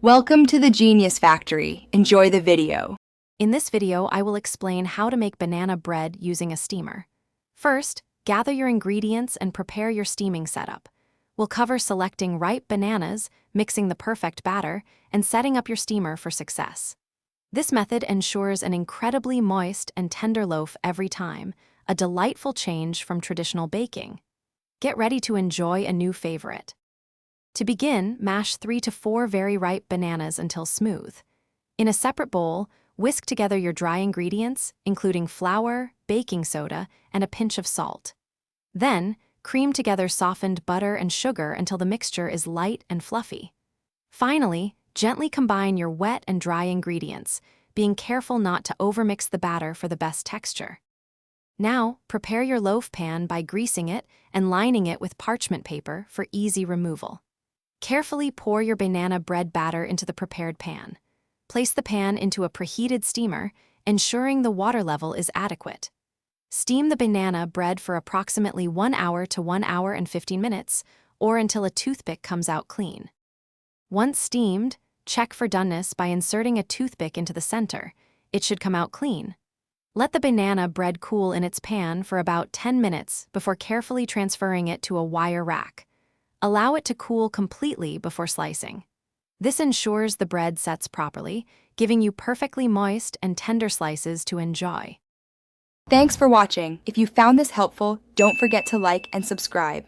Welcome to the Genius Factory. Enjoy the video. In this video, I will explain how to make banana bread using a steamer. First, gather your ingredients and prepare your steaming setup. We'll cover selecting ripe bananas, mixing the perfect batter, and setting up your steamer for success. This method ensures an incredibly moist and tender loaf every time, a delightful change from traditional baking. Get ready to enjoy a new favorite. To begin, mash 3 to 4 very ripe bananas until smooth. In a separate bowl, whisk together your dry ingredients, including flour, baking soda, and a pinch of salt. Then, cream together softened butter and sugar until the mixture is light and fluffy. Finally, gently combine your wet and dry ingredients, being careful not to overmix the batter for the best texture. Now, prepare your loaf pan by greasing it and lining it with parchment paper for easy removal. Carefully pour your banana bread batter into the prepared pan. Place the pan into a preheated steamer, ensuring the water level is adequate. Steam the banana bread for approximately 1 hour to 1 hour and 15 minutes, or until a toothpick comes out clean. Once steamed, check for doneness by inserting a toothpick into the center. It should come out clean. Let the banana bread cool in its pan for about 10 minutes before carefully transferring it to a wire rack. Allow it to cool completely before slicing. This ensures the bread sets properly, giving you perfectly moist and tender slices to enjoy. Thanks for watching. If you found this helpful, don't forget to like and subscribe.